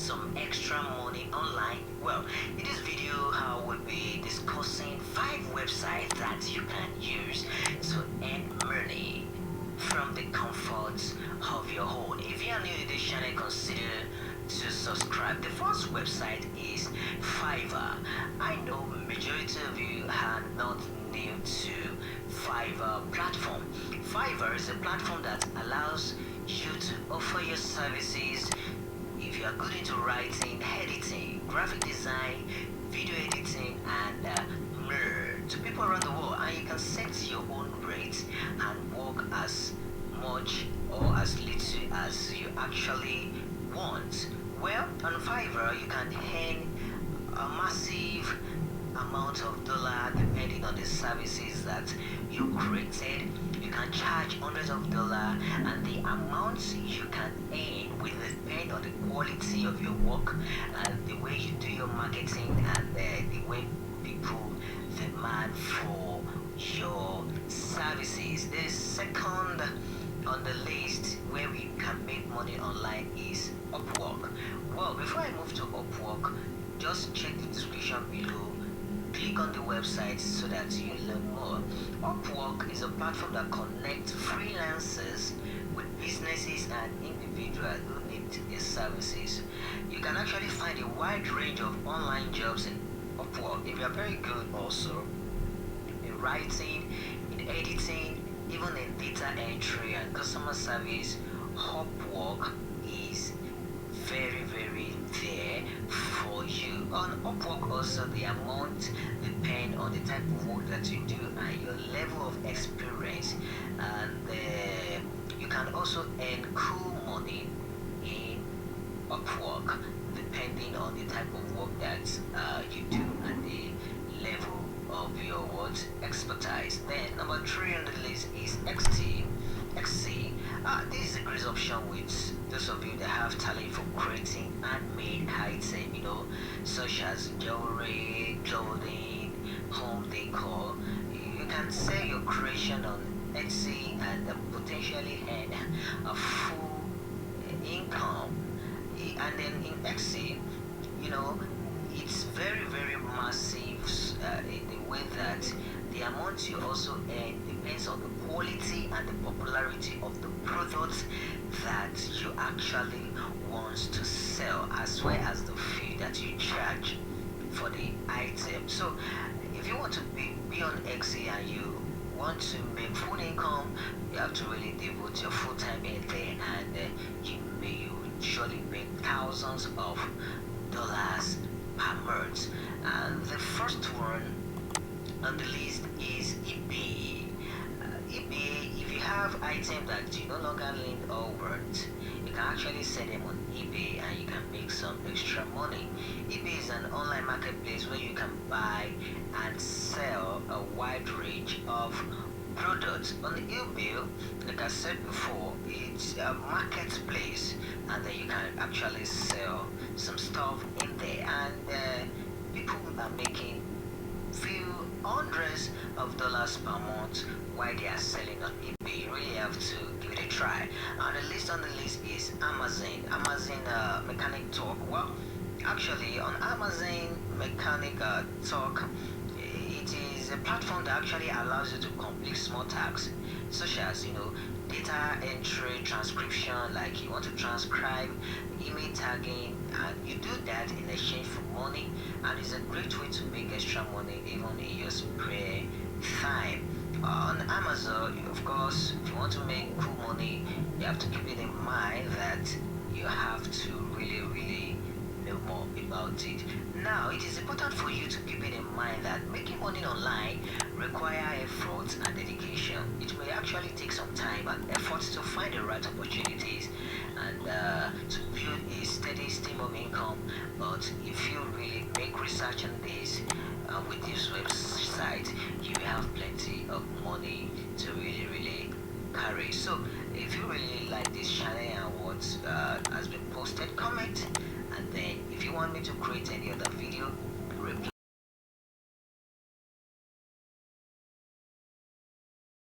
some extra money online? Well, in this video, I will be discussing 5 websites that you can use to earn money from the comfort of your home. If you are new to this channel, consider to subscribe. The first website is Fiverr. I know majority of you are not new to Fiverr platform. Fiverr is a platform that allows you to offer your services. If you are good into writing, editing, graphic design, video editing, and more, to people around the world, and you can set your own rates and work as much or as little as you actually want. Well, on Fiverr, you can earn a massive amount of dollar depending on the services that you created. You can charge hundreds of dollars, and the amount you can earn will depend on the quality of your work and the way you do your marketing and the way people demand for your services. The second on the list where we can make money online is Upwork. Well, before I move to Upwork, just check the description below. Click on the website so that you learn more. Upwork is a platform that connects freelancers with businesses and individuals who need their services. You can actually find a wide range of online jobs in Upwork if you are very good also in writing, in editing, even in data entry and customer service. Upwork is very there for you. On Upwork also, the amount depend on the type of work that you do and your level of experience, and you can also earn cool money in Upwork depending on the type of work that you do and the level of your what expertise. Then number 3 on the list is XC. This is a great option with those of you that have talent for creating handmade items, such as jewelry, clothing, home decor. You can sell your creation on Etsy and potentially earn a full income. And then in Etsy, it's very massive in the way that the amount you also earn depends on the quality and the popularity of the products that you actually want to sell, as well as the fee that you charge for the item. So if you want to be on Etsy and you want to make full income, you have to really devote your full time in there, and you surely make thousands of dollars per month. And the first one on the list is eBay. eBay, if you have items that you no longer need or want, you can actually sell them on eBay and you can make some extra money. eBay is an online marketplace where you can buy and sell a wide range of products. On eBay, like I said before, it's a marketplace, and then you can actually sell some stuff in there, and people are making few hundreds of dollars per month while they are selling on eBay. You really have to give it a try. And the list is Amazon Mechanic Talk. Well, actually on Amazon Mechanic Talk, it is a platform that actually allows you to complete small tasks such as data entry, transcription, like you want to transcribe, email tagging, and you do that in exchange for money, and it's a great way to make extra money even in your spare time. On Amazon, of course, if you want to make cool money, you have to keep it in mind that you have to really know more about it. Now, it is important for you to keep it in mind that making money online require effort and dedication. It may actually take some time and effort to find the right opportunities and to build a steady stream of income. But if you really make research on this, with this website, you will have plenty of money to really carry. So if you really like this channel and what has been posted, comment. And then if you want me to create any other video,